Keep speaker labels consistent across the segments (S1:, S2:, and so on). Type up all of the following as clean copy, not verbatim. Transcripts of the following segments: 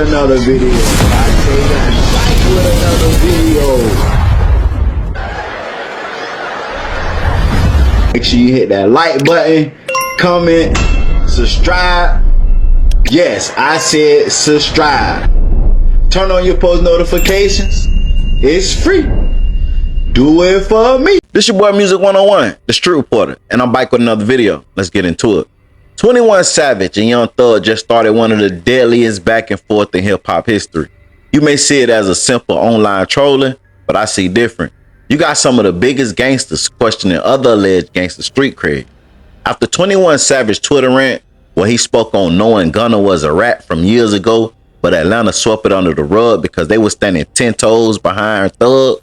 S1: another video. I say that back with another video. Make sure you hit that like button, comment, subscribe. Yes, I said subscribe. Turn on your post notifications. It's free. Do it for me. This your boy Music 101, the Street Reporter, and I'm back with another video. Let's get into it. 21 Savage and Young Thug just started one of the deadliest back and forth in hip-hop history. You may see it as a simple online trolling, but I see different. You got some of the biggest gangsters questioning other alleged gangster street cred. After 21 Savage Twitter rant, where he spoke on knowing Gunna was a rat from years ago, but Atlanta swept it under the rug because they were standing 10 toes behind Thug.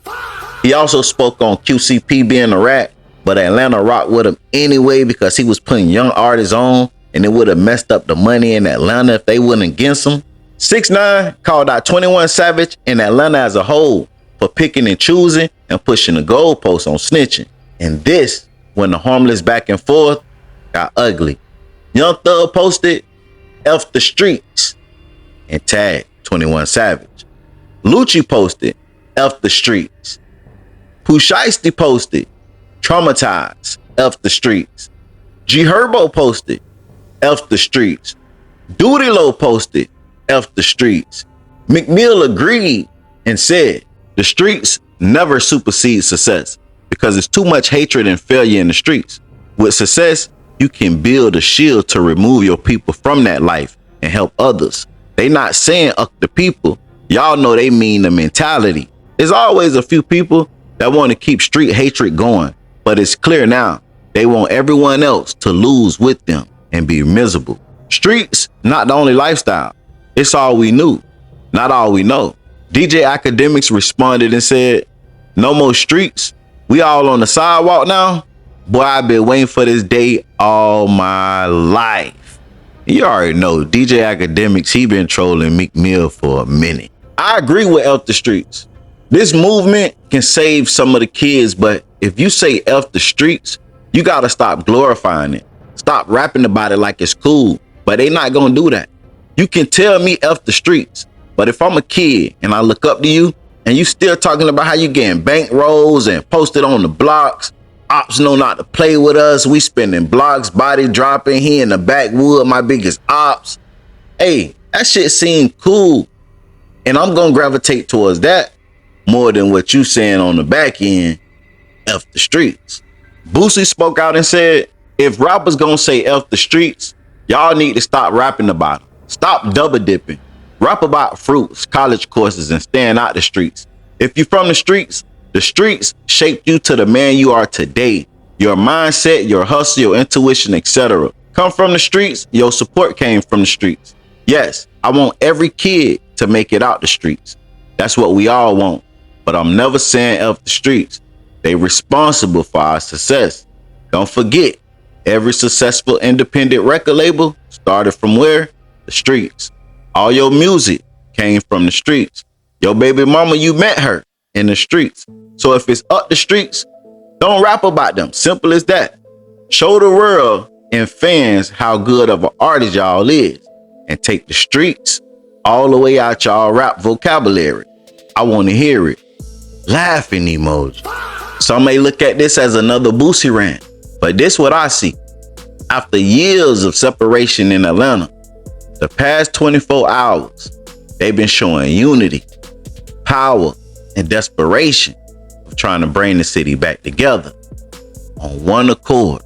S1: He also spoke on QCP being a rat, but Atlanta rocked with him anyway because he was putting young artists on, and it would have messed up the money in Atlanta if they wouldn't against him. 6ix9ine called out 21 Savage and Atlanta as a whole for picking and choosing and pushing the goalposts on snitching. And this, when the harmless back and forth got ugly. Young Thug posted, "F the streets," and tagged 21 Savage. Lucci posted, "F the streets." Pusheisty posted, "Traumatized, F the streets." G Herbo posted, "F the streets." Duty Low posted, "F the streets." McNeil agreed and said, "The streets never supersede success because it's too much hatred and failure in the streets. With success, you can build a shield to remove your people from that life and help others." They not saying "uck the people." Y'all know they mean the mentality. There's always a few people that want to keep street hatred going, but it's clear now they want everyone else to lose with them and be miserable. Streets not the only lifestyle. It's all we knew, not all we know. DJ Academics responded and said, "No more streets. We all on the sidewalk now. Boy, I've been waiting for this day all my life." You already know DJ Academics, he been trolling McNeil for a minute. I agree with F the streets. This movement can save some of the kids, but if you say F the streets, you gotta stop glorifying it. Stop rapping about it like it's cool, but they not gonna do that. You can tell me F the streets, but if I'm a kid and I look up to you and you still talking about how you getting bankrolls and posted on the blocks, ops know not to play with us, we spending blocks, body dropping, he in the backwood, my biggest ops. Hey, that shit seem cool, and I'm gonna gravitate towards that more than what you saying on the back end, F the streets. Boosie spoke out and said, "If rappers gonna say F the streets, y'all need to stop rapping about them. Stop double dipping. Rap about fruits, college courses, and staying out the streets. If you from the streets shaped you to the man you are today. Your mindset, your hustle, your intuition, etc. Come from the streets, your support came from the streets. Yes, I want every kid to make it out the streets. That's what we all want. But I'm never saying F the streets. They responsible for our success. Don't forget, every successful independent record label started from where? The streets. All your music came from the streets. Your baby mama, you met her in the streets. So if it's up the streets, don't rap about them. Simple as that. Show the world and fans how good of an artist y'all is, and take the streets all the way out y'all rap vocabulary. I want to hear it. Laughing emoji. Some may look at this as another Boosie rant, but this what I see. After years of separation in Atlanta, the past 24 hours, they've been showing unity, power, and desperation of trying to bring the city back together on one accord.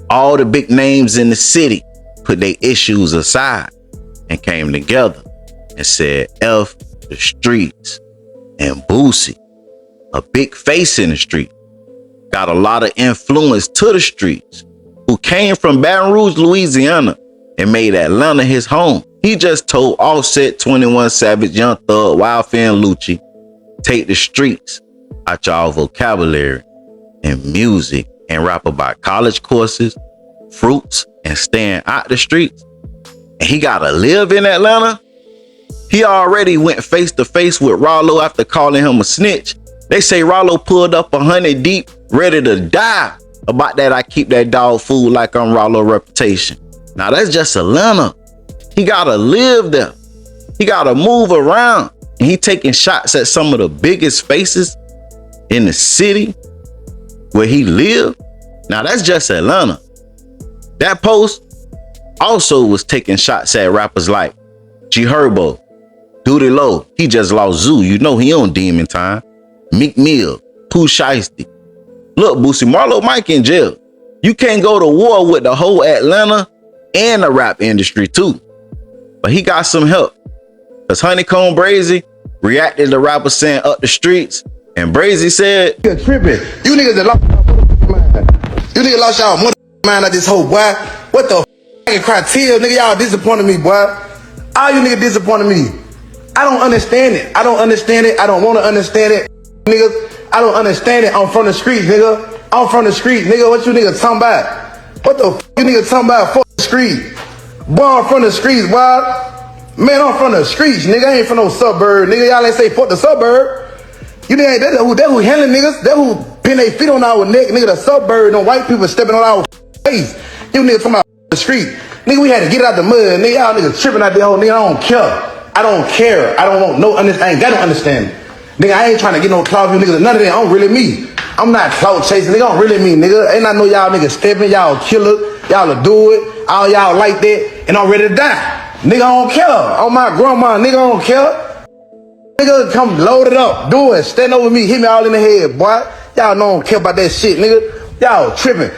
S1: All the big names in the city put their issues aside and came together and said F the streets. And Boosie, a big face in the street, got a lot of influence to the streets, who came from Baton Rouge, Louisiana, and made Atlanta his home. He just told Offset, 21 Savage, Young Thug, Wildfire, and Lucci, take the streets out y'all vocabulary and music and rap about college courses, fruits, and staying out the streets. And he gotta live in Atlanta. He already went face to face with Rollo after calling him a snitch. They say Rollo pulled up 100 deep, ready to die about that I keep that dog food like I'm Rollo reputation. Now that's just Atlanta. He gotta live there. He gotta move around. And he taking shots at some of the biggest faces in the city where he lived. Now that's just Atlanta. That post also was taking shots at rappers like G Herbo, Duty Low. He just lost Zoo. You know he on demon time. Meek Mill, Pooh Shiesty. Look, Boosie, Marlo Mike in jail. You can't go to war with the whole Atlanta and the rap industry too. But he got some help. Cause Honeycomb Brazy reacted to rappers saying up the streets. And Brazy said,
S2: "You're tripping. You niggas that lost y'all mind. You niggas lost y'all mind at this whole boy. What the f***ing criteria, nigga? Y'all disappointed me, boy. All you niggas disappointed me. I don't understand it. I don't understand it. I don't want to understand it, niggas. I don't understand it. I'm from the streets, nigga. I'm from the streets, nigga. What you niggas talking about? What the f*** you niggas talking about? Fuck the street. Boy, I'm from the streets, boy. Man, I'm from the streets, nigga. I ain't from no suburb, nigga. Y'all ain't say fuck the suburb. You nigga, that who handling niggas. That who pin their feet on our neck, nigga. The suburb, no white people stepping on our face. You niggas talking about the street. Nigga, we had to get out the mud, nigga. Y'all niggas tripping out there, whole nigga. I don't care. I don't care. I don't want no understanding. I ain't got no understanding. Nigga, I ain't trying to get no clout view, nigga. None of that. I'm really me. I'm not clout chasing, nigga. I'm really me, nigga. Ain't I know y'all niggas stepping, y'all killer, y'all will do it. All y'all like that, and I'm ready to die. Nigga, I don't care. On my grandma, nigga, I don't care. Nigga, come load it up. Do it. Stand over me. Hit me all in the head, boy. Y'all don't care about that shit, nigga. Y'all tripping.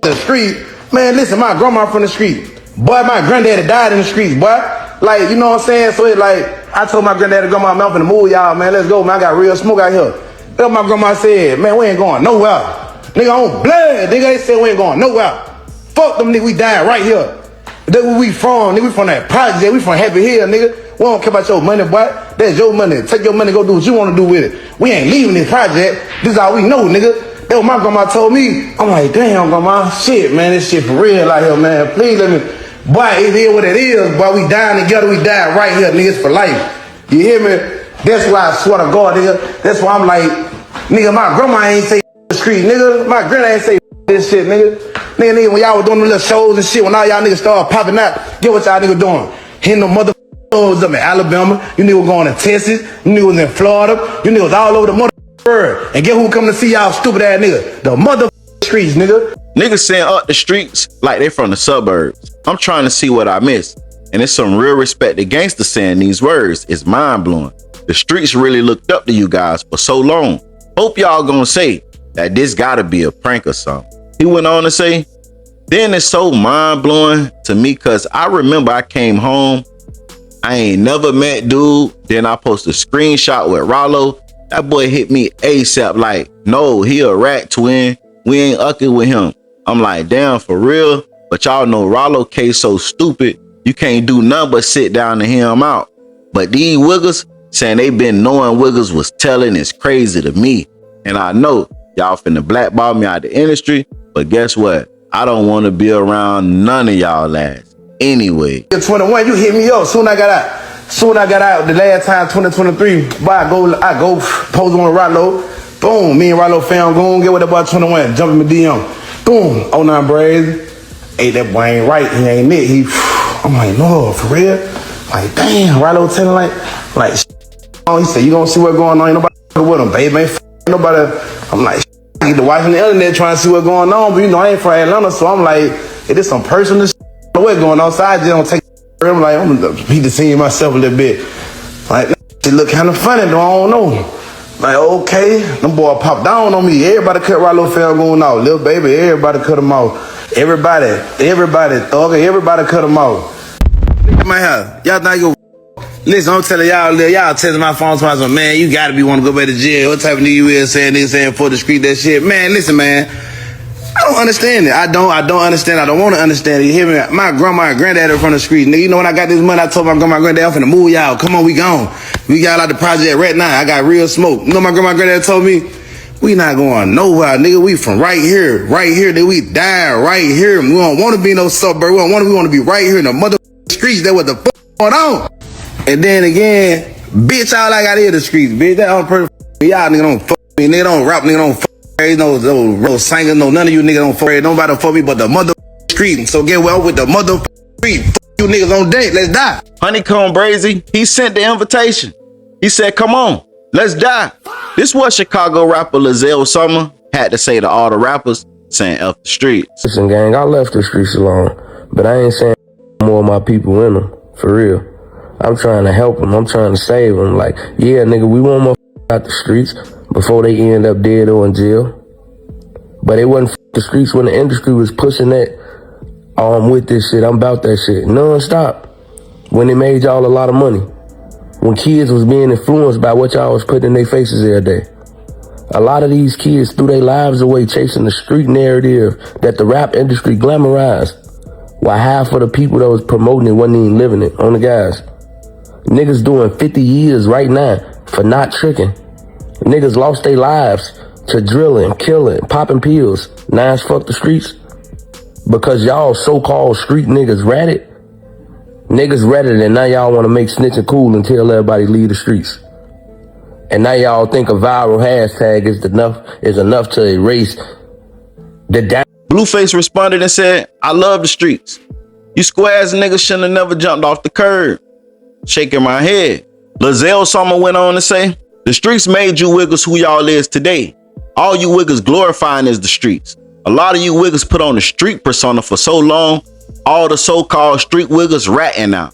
S2: The street. Man, listen, my grandma from the street. Boy, my granddaddy died in the streets, boy. Like, you know what I'm saying? So it's like, I told my granddaddy, grandma, man, I'm finna move y'all, man. Let's go, man. I got real smoke out here. That's what my grandma said. Man, we ain't going nowhere. Nigga, on blood. Nigga, they said we ain't going nowhere. Fuck them, nigga. We dying right here. That's where we from, nigga. We from that project. We from Happy Hill, nigga. We don't care about your money, boy. That's your money. Take your money, go do what you want to do with it. We ain't leaving this project. This is all we know, nigga. That's what my grandma told me. I'm like, damn, grandma. Shit, man. This shit for real out here, man. Please let me. Boy, it is what it is. Boy, we dying together. We dying right here, nigga. It's for life. You hear me? That's why I swear to God, nigga. That's why I'm like, nigga, my grandma ain't say the street, nigga. My granddad ain't say this shit, nigga. Nigga, when y'all was doing them little shows and shit, when all y'all niggas started popping out, get what y'all niggas doing? Hitting them motherfuckers up in Alabama. You niggas going to Texas. You niggas in Florida. You niggas all over the motherfucking world. And get who coming to see y'all stupid ass nigga? The motherfucking streets, nigga.
S1: Niggas saying up the streets like they from the suburbs. I'm trying to see what I missed. And it's some real respect to gangsters saying these words. It's mind blowing. The streets really looked up to you guys for so long. Hope y'all gonna say that this gotta be a prank or something. He went on to say, then it's so mind blowing to me cause I remember I came home. I ain't never met dude. Then I posted a screenshot with Rollo. That boy hit me ASAP like, no, he a rat twin. We ain't ucking with him. I'm like, damn, for real? But y'all know Rollo case so stupid, you can't do nothing but sit down and hear him out. But these wiggers saying they been knowing wiggers was telling is crazy to me. And I know y'all finna blackball me out the industry, but guess what? I don't want to be around none of y'all ass. Anyway.
S2: 21, you hit me up. Soon I got out the last time, 2023, I go post on Rollo. Boom, me and Rollo found go and get with that boy 21. Jump in my DM. Boom, 09 Brazy. Hey, that boy ain't right. He ain't it. I'm like, no, for real? Like, damn, Rollo telling like, he said, you gonna see what's going on. Ain't nobody with him, baby. Ain't nobody. I'm like, I get to watching the internet trying to see what's going on, but you know, I ain't from Atlanta, so I'm like, it is some personal shit. What's going on? So I just don't take it. I'm like, I'm gonna be deceiving myself a little bit. Like, it look kind of funny, though. I don't know. Like, okay, them boy popped down on me. Everybody cut Rollo fell going out. Little baby, everybody cut him off. Everybody, thug, everybody cut him off. My house, y'all think you. Listen, I'm telling y'all texting my phone to myself, man, you gotta be want to go back to jail. What type of nigga you is saying niggas saying for the street that shit? Man, listen, man. I don't understand it. I don't understand. I don't want to understand it. You hear me? My grandma and granddad are from the street. Nigga, you know when I got this money, I told my grandma and granddad, I'm finna move y'all. Come on, we gone. We got out the project right now. I got real smoke. You know my grandma and granddad told me? We not going nowhere, nigga. We from right here. Right here. Then we die right here. We don't want to be no suburb. We want to be right here in the mother streets. That what the fuck going on. And then again, bitch, all I got here the streets, bitch. That only person y'all nigga don't fuck me. Nigga don't rap, nigga don't fuck me. No singers, no none of you nigga don't fuck me. Nobody fuck me but the mother street. So get well with the mother street. Fuck You niggas on date, let's die.
S1: Honeycomb Brazy, he sent the invitation. He said, come on, let's die. This was Chicago rapper Lizelle Summer had to say to all the rappers saying F the streets.
S3: Listen, gang, I left the streets alone, but I ain't saying more of my people in them, for real. I'm trying to help them. I'm trying to save them. Like, yeah, nigga, we want more out the streets before they end up dead or in jail. But it wasn't the streets when the industry was pushing that, oh, I'm with this shit, I'm about that shit, non-stop. When it made y'all a lot of money. When kids was being influenced by what y'all was putting in their faces every day. A lot of these kids threw their lives away chasing the street narrative that the rap industry glamorized, while half of the people that was promoting it wasn't even living it, on the guys. Niggas doing 50 years right now for not tricking. Niggas lost their lives to drilling, killing, popping pills. Now it's fuck the streets. Because y'all so-called street niggas ratted. Niggas ratted and now y'all want to make snitching cool and tell everybody leave the streets. And now y'all think a viral hashtag is enough to erase the down.
S1: Blueface responded and said, I love the streets. You squares niggas shouldn't have never jumped off the curb. Shaking my head. Lizelle Summer went on to say, the streets made you wiggles who y'all is today. All you wiggles glorifying is the streets. A lot of you wiggles put on the street persona for so long, all the so-called street wiggles ratting now.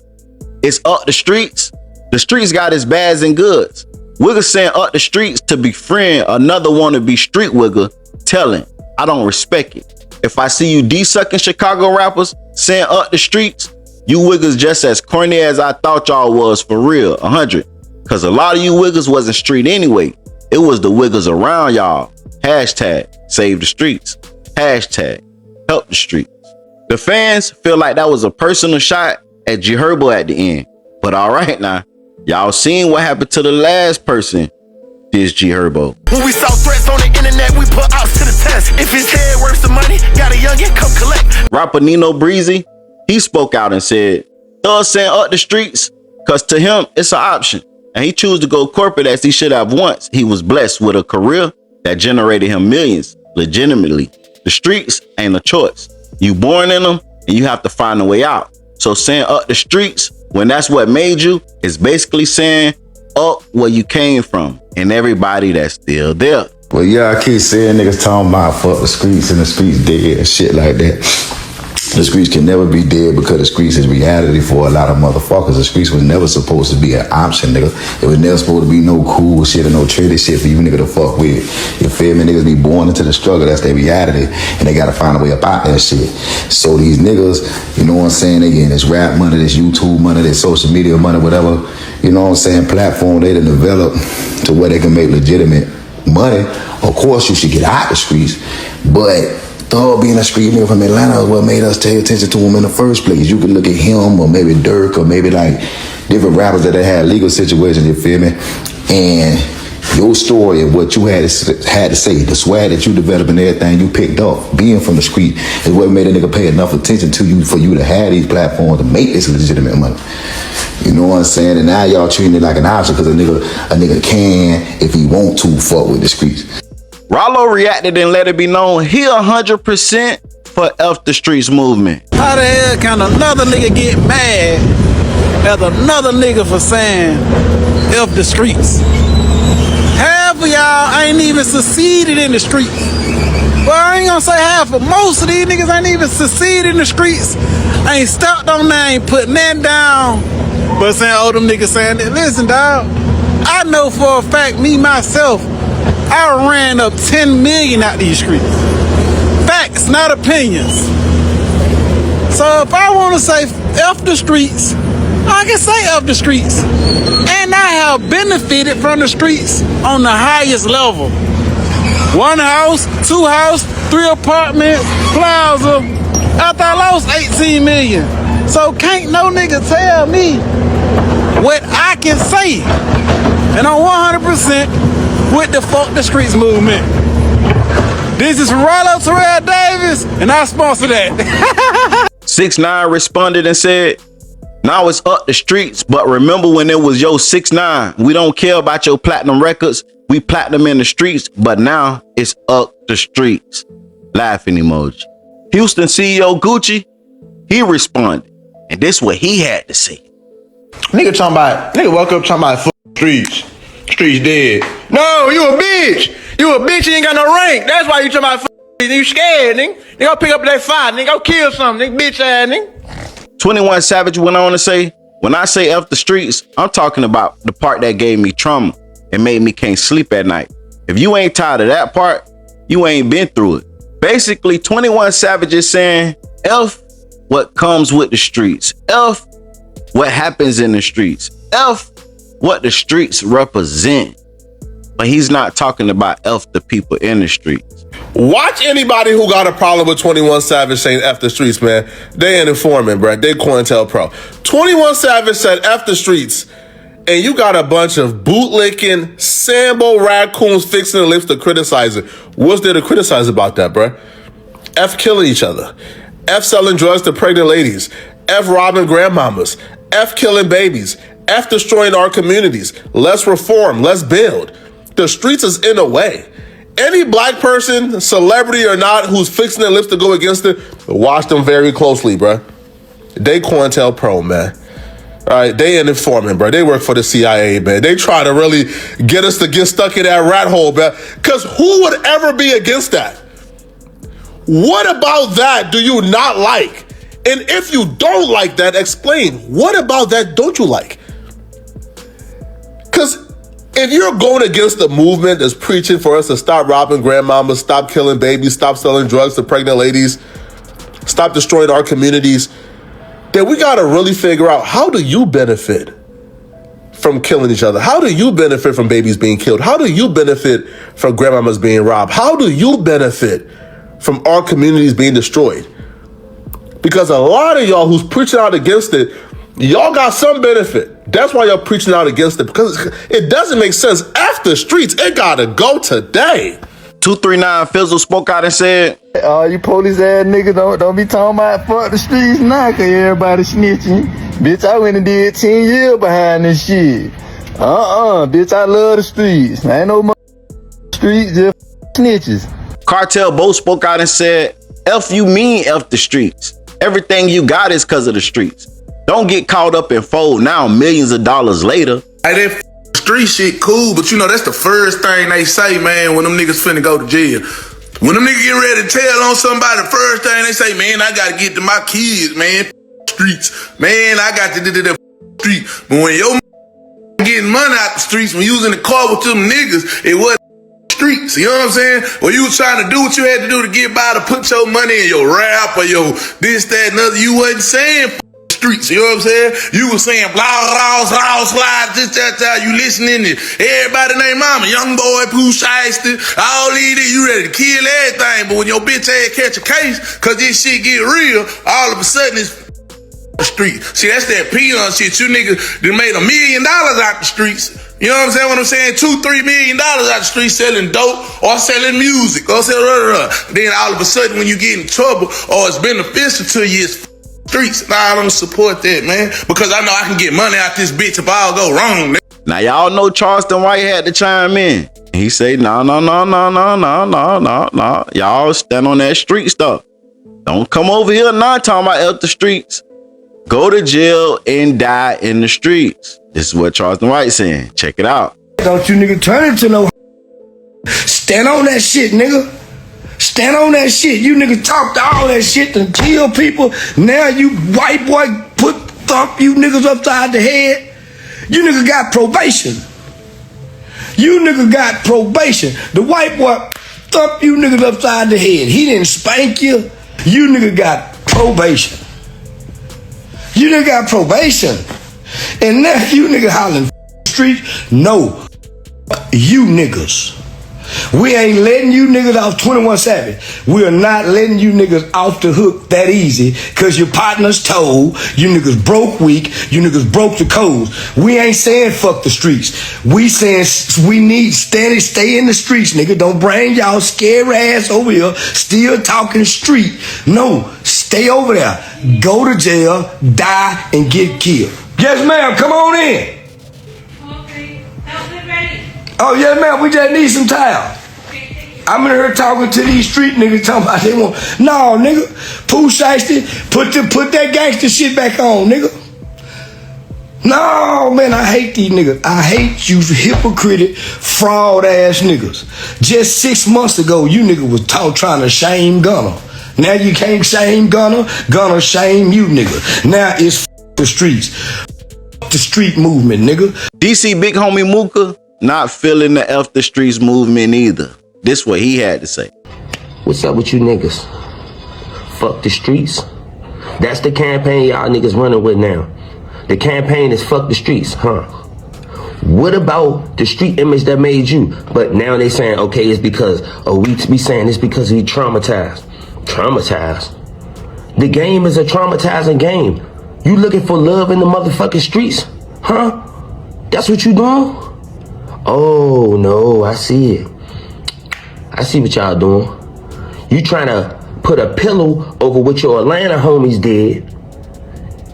S1: It's up the streets. The streets got its bads and goods. Wiggles saying up the streets to befriend another wannabe street wiggle, telling, I don't respect it. If I see you D-sucking Chicago rappers saying up the streets, you wiggles just as corny as I thought y'all was for real, 100. Cause a lot of you wiggles wasn't street anyway. It was the wiggles around y'all. Hashtag save the streets. Hashtag help the streets. The fans feel like that was a personal shot at G Herbo at the end. But all right now, y'all seen what happened to the last person, this G Herbo.
S4: When we saw threats on the internet, we put out to the test. If his head worth the money, got a youngin', come collect.
S1: Rapper Nino Breezy, he spoke out and said, thugs saying up the streets, cause to him, it's an option. And he chose to go corporate as he should have once. He was blessed with a career that generated him millions, legitimately. The streets ain't a choice. You born in them and you have to find a way out. So saying up the streets, when that's what made you, is basically saying up where you came from and everybody that's still there.
S5: Well, yeah, I keep saying niggas talking about fuck the streets and the streets dead and shit like that. The streets can never be dead because the streets is reality for a lot of motherfuckers. The streets was never supposed to be an option, nigga. It was never supposed to be no cool shit or no trendy shit for you nigga to fuck with. You feel me? Niggas be born into the struggle. That's their reality. And they gotta find a way up out that shit. So these niggas, you know what I'm saying? They getting this rap money, this YouTube money, this social media money, whatever, you know what I'm saying, platform they done develop to where they can make legitimate money. Of course you should get out the streets, but Thug being a street nigga from Atlanta is what made us pay attention to him in the first place. You could look at him or maybe Dirk or maybe like different rappers that had legal situations, you feel me? And your story of what you had to say, the swag that you developed and everything you picked up, being from the street, is what made a nigga pay enough attention to you for you to have these platforms to make this legitimate money. You know what I'm saying? And now y'all treating it like an option because a nigga can, if he want to, fuck with the streets.
S1: Rollo reacted and let it be known he 100% for F the Streets movement.
S6: How the hell can another nigga get mad at another nigga for saying F the streets? Half of y'all ain't even succeeded in the streets. Well, I ain't gonna say half, but most of these niggas ain't even succeeded in the streets. Ain't stepped on that, ain't putting that down. But saying, oh, them niggas saying that. Listen, dawg, I know for a fact, me, myself, I ran up 10 million out these streets. Facts, not opinions. So if I want to say F the streets, I can say F the streets. And I have benefited from the streets on the highest level. 1 house, 2 house, 3 apartments, plaza. After I lost 18 million. So can't no nigga tell me what I can say. And I'm 100% with the Fuck the Streets movement. This is Rollo Terrell Davis, and I sponsor that.
S1: 6ix9ine responded and said, now it's up the streets, but remember when it was yo 6ix9ine, we don't care about your platinum records, we platinum in the streets, but now it's up the streets. Laughing emoji. Houston CEO Gucci, he responded, And this what he had to say.
S2: Nigga woke up talking about fuck streets. Streets dead. No, you a bitch. You a bitch, you ain't got no rank. That's why you talking about fuck streets. You scared, nigga. Nigga, go pick up that fight, nigga. Go kill something, nigga. Bitch ass, nigga.
S1: 21 Savage went on to say, when I say F the streets, I'm talking about the part that gave me trauma and made me can't sleep at night. If you ain't tired of that part, you ain't been through it. Basically, 21 Savage is saying, F what comes with the streets. F what happens in the streets. F what the streets represent. But he's not talking about F the people in the streets.
S7: Watch anybody who got a problem with 21 Savage saying F the streets, man. They an informant, bro. They COINTELPRO. 21 Savage said F the streets, and you got a bunch of bootlicking, Sambo raccoons fixing their lips to criticize it. What's there to criticize about that, bro? F killing each other. F selling drugs to pregnant ladies. F robbing grandmamas. F killing babies. F destroying our communities. Let's reform. Let's build. The streets is in a way. Any black person, celebrity or not, who's fixing their lips to go against it, watch them very closely, bro. They COINTELPRO, man. All right, they an informant, bro. They work for the CIA, man. They try to really get us to get stuck in that rat hole, man. Because who would ever be against that? What about that do you not like? And if you don't like that, explain. What about that don't you like? Because if you're going against the movement that's preaching for us to stop robbing grandmamas, stop killing babies, stop selling drugs to pregnant ladies, stop destroying our communities, then we got to really figure out, how do you benefit from killing each other? How do you benefit from babies being killed? How do you benefit from grandmamas being robbed? How do you benefit from our communities being destroyed? Because a lot of y'all who's preaching out against it, y'all got some benefit. That's why y'all preaching out against it, because it doesn't make sense. After streets, it gotta go today.
S1: 239 Fizzle spoke out and said,
S8: you police ass niggas don't be talking about fuck the streets now, cause everybody snitching. Bitch, I went and did 10 years behind this shit. Bitch, I love the streets. Ain't no streets, just snitches.
S1: Cartel Bo spoke out and said, F you mean F the streets. Everything you got is because of the streets. Don't get caught up in fold now millions of dollars later.
S2: Hey, that street shit cool, but you know that's the first thing they say, man, when them niggas finna go to jail. When them niggas get ready to tell on somebody, the first thing they say, man, I gotta get to my kids, man. Streets. Man, I got to do the street. But when your getting money out the streets, when you was in the car with them niggas, it wasn't streets. You know what I'm saying? When you was trying to do what you had to do to get by, to put your money in your rap or your this, that, and other, you wasn't saying streets. You know what I'm saying? You was saying blah, blah, slide, this, that, you listening to everybody named mama, young boy, Pooh Shiesty, all these, you ready to kill everything. But when your bitch ass catch a case, cause this shit get real, all of a sudden it's street. See, that's that peon shit. You niggas done made $1 million out the streets. You know what I'm saying? What I'm saying? $2-3 million out the street selling dope or selling music or selling. Then all of a sudden, when you get in trouble or it's beneficial to you, it's streets. Nah, I don't support that, man, because I know I can get money out this bitch if all go wrong.
S1: Now y'all know Charleston White had to chime in. He say, no. Y'all stand on that street stuff. Don't come over here not talking about out the streets. Go to jail and die in the streets. This is what Charleston White saying. Check it out.
S9: Don't you nigga turn into no. Stand on that shit, nigga. Stand on that shit. You niggas talked all that shit to kill people. Now you white boy thump you niggas upside the head. You niggas got probation. You niggas got probation. The white boy thump you niggas upside the head. He didn't spank you. You niggas got probation. You niggas got probation. And now you niggas hollering street. No, you niggas. We ain't letting you niggas off 21 Savage. We are not letting you niggas off the hook that easy, cause your partners told you niggas broke weak, you niggas broke the codes. We ain't saying fuck the streets. We saying we need stay in the streets, nigga. Don't bring y'all scary ass over here still talking street. No, stay over there. Go to jail, die, and get killed. Yes, ma'am, come on in.
S10: Okay, help me ready.
S9: Oh, yes, ma'am, we just need some towels. I'm in here talking to these street niggas talking about they want. No, nigga. Pooh Shiesty, put that gangster shit back on, nigga. No, man, I hate these niggas. I hate you hypocritic, fraud ass niggas. Just 6 months ago, you nigga was trying to shame Gunna. Now you can't shame Gunna. Gunna shame you, nigga. Now it's the streets. The street movement, nigga.
S1: DC Big Homie Mooka not feeling the F the streets movement either. This what he had to say.
S3: What's up with you niggas? Fuck the streets. That's the campaign y'all niggas running with now. The campaign is fuck the streets, huh? What about the street image that made you? But now they saying, okay, it's because, we saying it's because we traumatized. Traumatized? The game is a traumatizing game. You looking for love in the motherfucking streets? Huh? That's what you doing? Oh, no, I see it. I see what y'all doing. You trying to put a pillow over what your Atlanta homies did.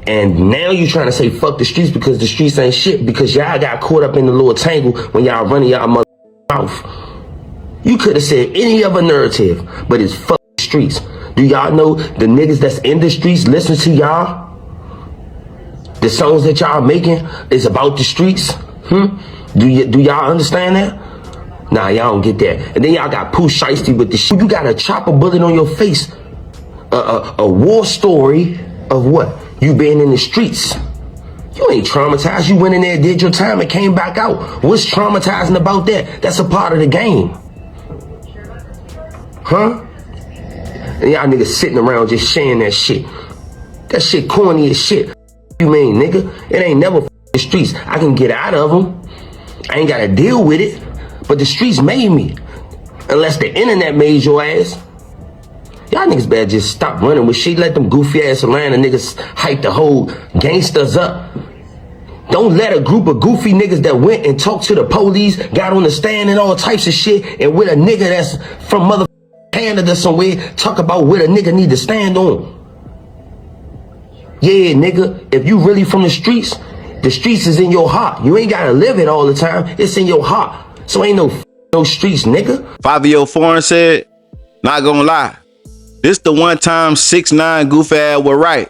S3: And now you trying to say fuck the streets because the streets ain't shit because y'all got caught up in the little tangle when y'all running y'all mother mouth. You could have said any other narrative, but it's fuck the streets. Do y'all know the niggas that's in the streets listen to y'all? The songs that y'all making is about the streets? Do y'all understand that? Nah, y'all don't get that. And then y'all got Pooh Shiesty with the shit. You got a chopper bullet on your face. A war story of what? You been in the streets. You ain't traumatized. You went in there, did your time, and came back out. What's traumatizing about that? That's a part of the game. Huh? And y'all niggas sitting around just saying that shit. That shit corny as shit. You mean, nigga? It ain't never the streets. I can get out of them. I ain't gotta deal with it. But the streets made me. Unless the internet made your ass. Y'all niggas better just stop running with shit. Let them goofy ass Atlanta niggas hype the whole gangsters up. Don't let a group of goofy niggas that went and talked to the police, got on the stand and all types of shit, and with a nigga that's from mother Canada somewhere, talk about what a nigga need to stand on. Yeah, nigga, if you really from the streets is in your heart. You ain't gotta live it all the time. It's in your heart. So ain't no streets, nigga.
S1: 5-year foreign said, not gonna lie. This the one time 6ix9ine goofy ass was right.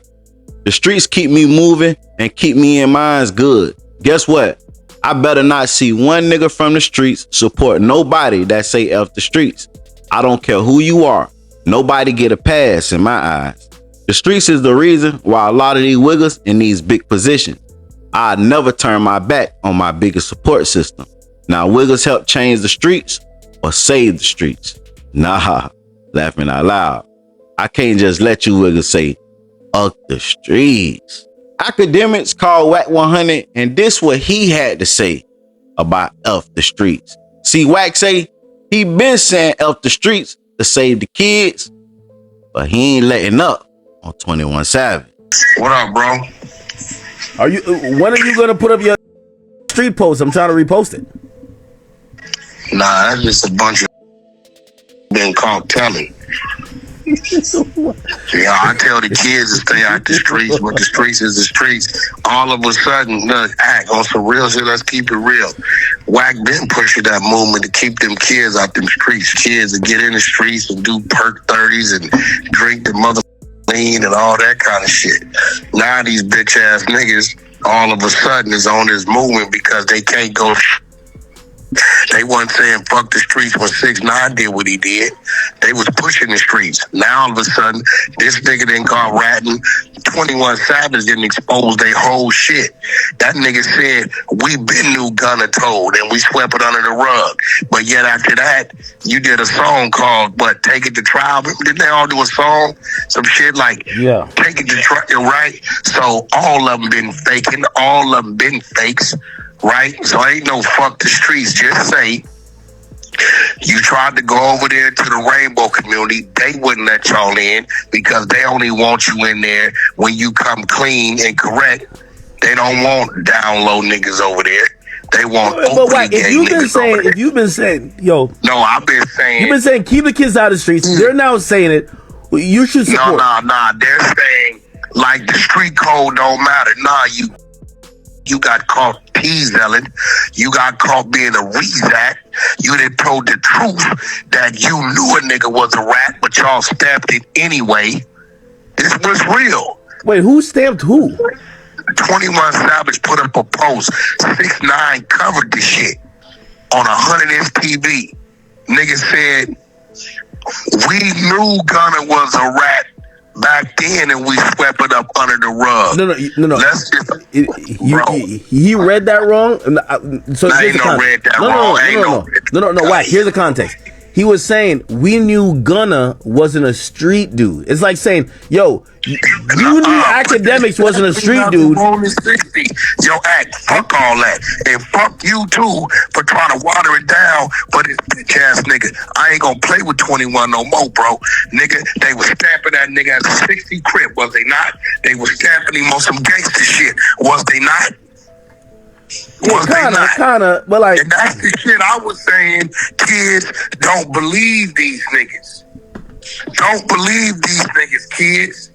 S1: The streets keep me moving and keep me in minds good. Guess what? I better not see one nigga from the streets support nobody that say F the streets. I don't care who you are. Nobody get a pass in my eyes. The streets is the reason why a lot of these wiggers in these big positions. I never turn my back on my biggest support system. Now wiggers help change the streets or save the streets. Nah, laughing out loud. I can't just let you wiggers say, fuck the streets. Academics called Wack 100 and this what he had to say about F the streets. See, Wack say he been saying F the streets to save the kids, but he ain't letting up on 21 Savage.
S9: What up, bro?
S10: When are you gonna put up your street post? I'm trying to repost it.
S9: Nah, that's just a bunch of been caught telling. Yeah, I tell the kids to stay out the streets, but the streets is the streets. All of a sudden, look, act on some real shit. Let's keep it real. Wack been pushing that movement to keep them kids out them streets. Kids that get in the streets and do perk 30s and drink the mother lean and all that kind of shit. Now these bitch ass niggas all of a sudden is on this movement because they can't go. They wasn't saying fuck the streets when 6ix9ine did what he did. They was pushing the streets. Now all of a sudden, this nigga didn't call ratting. 21 Savage didn't expose their whole shit. That nigga said, we been knew Gunna told and we swept it under the rug. But yet after that, you did a song called, Take It to Trial? Didn't they all do a song? Some shit like,
S10: yeah,
S9: Take It to Trial, right? So all of them been faking. All of them been fakes. Right? So ain't no fuck the streets. Just say you tried to go over there to the rainbow community. They wouldn't let y'all in because they only want you in there when you come clean and correct. They don't want down low niggas over there. They want openly gay niggas over there.
S10: If you've been saying, yo.
S9: No, I've been saying.
S10: You've been saying keep the kids out of the streets. They're now saying it. You should support.
S9: No. They're saying like the street code don't matter. Nah, you got caught
S11: T-zelling. You got caught being a Rezac. You done told the truth that you knew a nigga was a rat, but y'all stamped it anyway. This was real.
S10: Wait, who stamped who?
S11: 21 Savage put up a post. 6ix9ine covered the shit on 100-inch TV. Nigga said, we knew Gunna was a rat back then and we swept it up under the rug.
S10: No.
S11: Let's just,
S10: he read that wrong. So
S11: I ain't no read that wrong.
S10: No. Wack, here's the context. He was saying we knew Gunna wasn't a street dude. It's like saying, yo, you knew Academics wasn't a street dude.
S11: Yo, Act, fuck all that. And fuck you too for trying to water it down for this bitch ass nigga. I ain't gonna play with 21 no more, bro. Nigga, they was stamping that nigga as a 60 crib, was they not? They was stamping him on some gangster shit, was they not?
S10: Kinda, but like,
S11: and that's the shit I was saying. Kids don't believe these niggas. Don't believe these niggas, kids.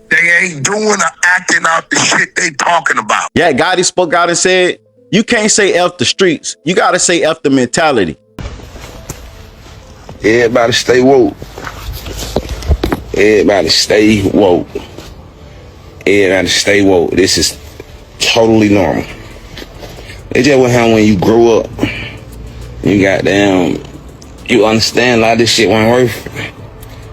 S11: They ain't doing or acting out the shit they talking about.
S1: Yeah, Gotti spoke out and said, you can't say F the streets. You gotta say F the mentality.
S2: Everybody stay woke. Everybody stay woke. Everybody stay woke. This is totally normal. It just what happen when you grow up. You understand a lot of this shit wasn't worth it.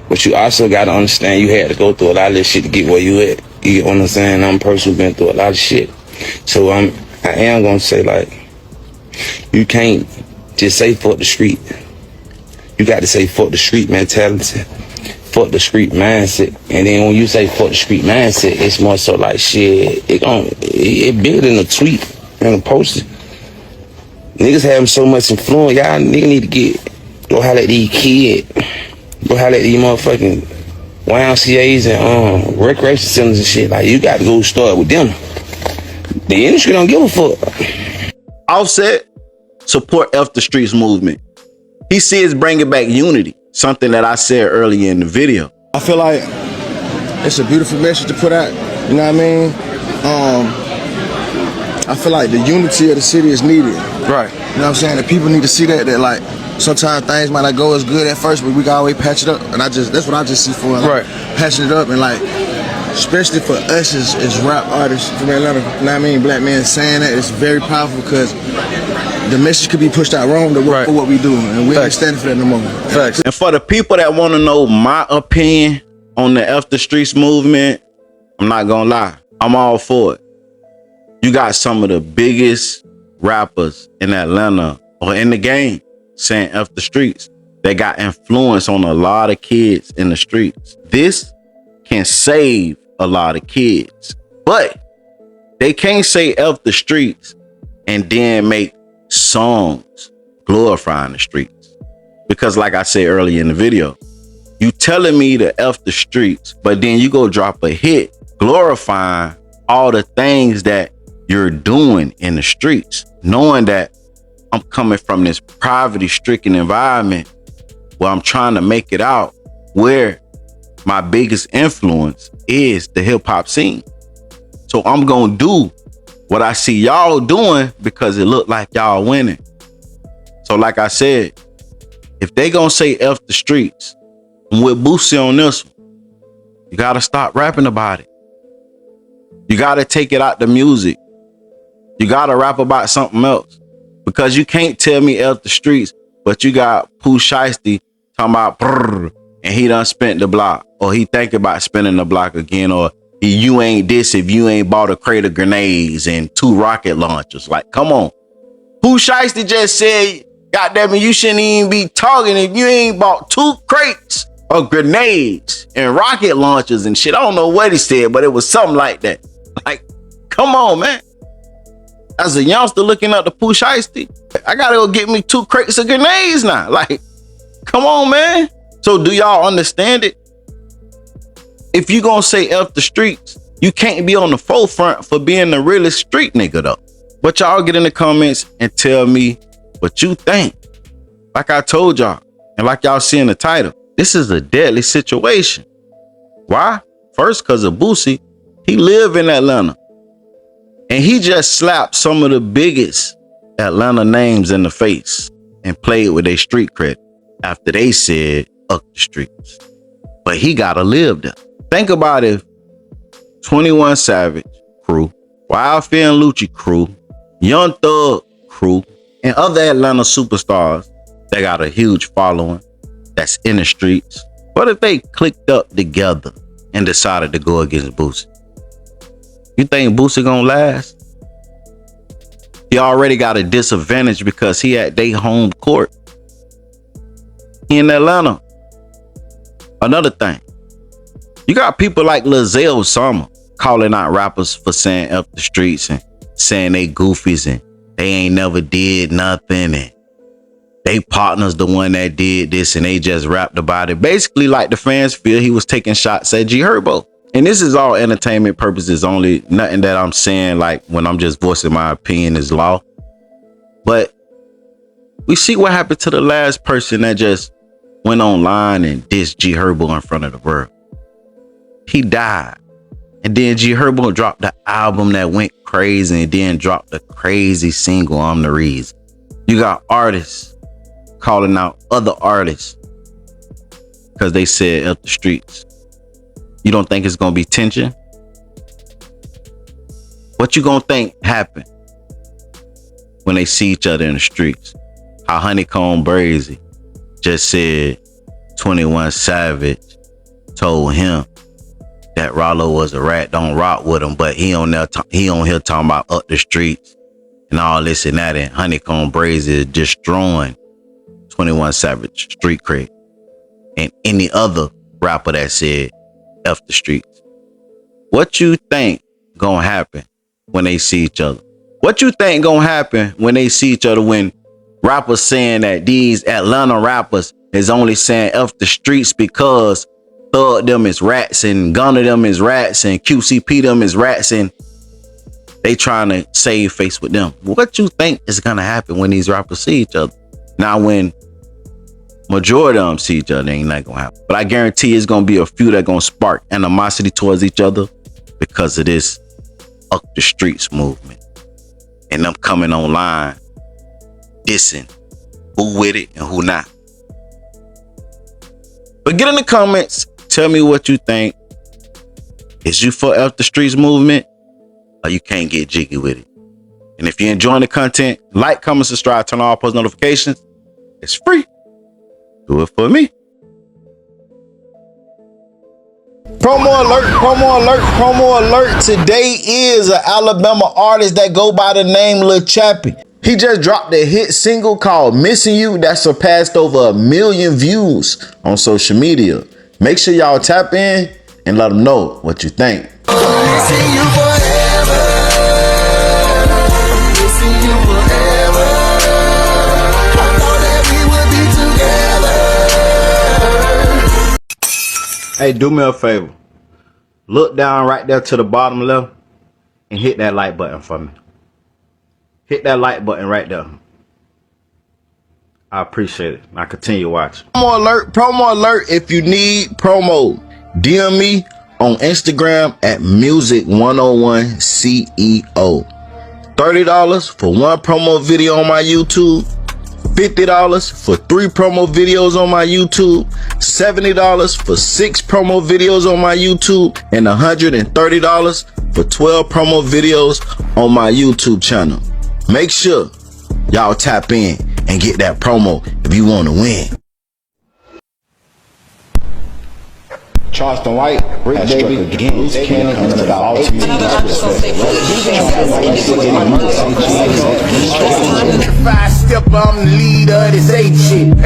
S2: But you also gotta understand you had to go through a lot of this shit to get where you at. You get what I'm saying? I'm a person who's been through a lot of shit. So I am gonna say, like, you can't just say fuck the street. You got to say fuck the street mentality. Fuck the street mindset. And then when you say fuck the street mindset, it's more so like shit, it bigger than a tweet and a poster. Niggas having so much influence, y'all niggas need to go holler at these kids. Go holler at these motherfucking YMCAs and recreation centers and shit. Like, you got to go start with them. The industry don't give a fuck.
S1: Offset support F the Streets movement. He says bringing back unity, something that I said earlier in the video.
S12: I feel like it's a beautiful message to put out. You know what I mean? I feel like the unity of the city is needed. Right. You know what I'm saying? The people need to see that like sometimes things might not go as good at first, but we can always patch it up. And that's what I just see for it. Like, patching it up and like, especially for us as rap artists from Atlanta, you know what I mean? Black men saying that, it's very powerful because the message could be pushed out wrong for what we do. And we ain't standing for that no more. Facts.
S1: And for the people that want to know my opinion on the F the Streets movement, I'm not gonna lie, I'm all for it. You got some of the biggest rappers in Atlanta or in the game saying F the streets. They got influence on a lot of kids in the streets. This can save a lot of kids, but they can't say F the streets and then make songs glorifying the streets. Because like I said earlier in the video, you telling me to F the streets, but then you go drop a hit glorifying all the things that you're doing in the streets, knowing that I'm coming from this poverty-stricken environment where I'm trying to make it out, where my biggest influence is the hip-hop scene. So I'm gonna do what I see y'all doing because it looked like y'all winning. So like I said, if they gonna say F the streets, I'm with Boosie on this one. You gotta stop rapping about it. You gotta take it out the music. You gotta rap about something else, because you can't tell me F the streets, but you got Pooh Shiesty talking about brrr, and he done spent the block, or he think about spending the block again, or you ain't this if you ain't bought a crate of grenades and 2 rocket launchers. Like, come on. Pooh Shiesty just said, goddamn it, you shouldn't even be talking if you ain't bought 2 crates of grenades and rocket launchers and shit. I don't know what he said, but it was something like that. Like, come on, man. As a youngster looking up to Pooh Shiesty, I gotta go get me 2 crates of grenades now. Like, come on, man. So do y'all understand it? If you gonna say F the streets, you can't be on the forefront for being the realest street nigga though. But y'all get in the comments and tell me what you think. Like I told y'all, and like y'all see in the title, this is a deadly situation. Why? First, because of Boosie. He live in Atlanta. And he just slapped some of the biggest Atlanta names in the face and played with their street credit after they said, "Up the streets." But he gotta live there. Think about if 21 Savage crew, Wildfire and Lucci crew, Young Thug crew, and other Atlanta superstars that got a huge following that's in the streets. What if they clicked up together and decided to go against Boosie? You think Boosie gonna last? He already got a disadvantage because he at their home court. He in Atlanta. Another thing, you got people like Lizelle Summer calling out rappers for saying up the streets and saying they goofies and they ain't never did nothing and they partners the one that did this and they just rapped about it. Basically, like the fans feel he was taking shots at G Herbo. And this is all entertainment purposes only. Nothing that I'm saying like when I'm just voicing my opinion is law. But we see what happened to the last person that just went online and dissed G Herbo in front of the world. He died. And then G Herbo dropped the album that went crazy and then dropped the crazy single, I'm the Reason. You got artists calling out other artists because they said up the streets. You don't think it's gonna be tension? What you gonna think happened when they see each other in the streets? How Honeycomb Brazy just said 21 Savage told him that Rollo was a rat, don't rock with him, but he on here talking about up the streets and all this and that, and Honeycomb Brazy is destroying 21 Savage street cred and any other rapper that said F the streets. What you think gonna happen when they see each other? What you think gonna happen when they see each other when rappers saying that these Atlanta rappers is only saying F the streets because Thug them is rats and Gunna them is rats and QCP them is rats and they trying to save face with them? What you think is gonna happen when these rappers see each other? Now when majority of them see each other, ain't not gonna happen. But I guarantee it's gonna be a few that gonna spark animosity towards each other because of this up the streets movement and them coming online dissing who with it and who not. But get in the comments, tell me what you think. Is you for F the streets movement or you can't get jiggy with it? And if you're enjoying the content, like, comment, subscribe, turn on all post notifications. It's free. Do it for me. Promo alert, promo alert, promo alert. Today is an Alabama artist that go by the name Lil Chappie. He just dropped a hit single called Missing You that surpassed over 1 million views on social media. Make sure y'all tap in and let them know what you think.
S4: Missing you forever. Missing you forever. I thought that we would be together.
S1: Hey, do me a favor. Look down right there to the bottom left and hit that like button for me. Hit that like button right there. I appreciate it. Now continue watching. Promo alert. If you need promo, DM me on Instagram at music101CEO. $30 for one promo video on my YouTube. $50 for 3 promo videos on my YouTube, $70 for 6 promo videos on my YouTube, and $130 for 12 promo videos on my YouTube channel. Make sure y'all tap in and get that promo if you want to win.
S5: Charleston White, Rick Baby, Gaines, Cannon, and the ultimate
S4: If I step on the leader, this ain't shit.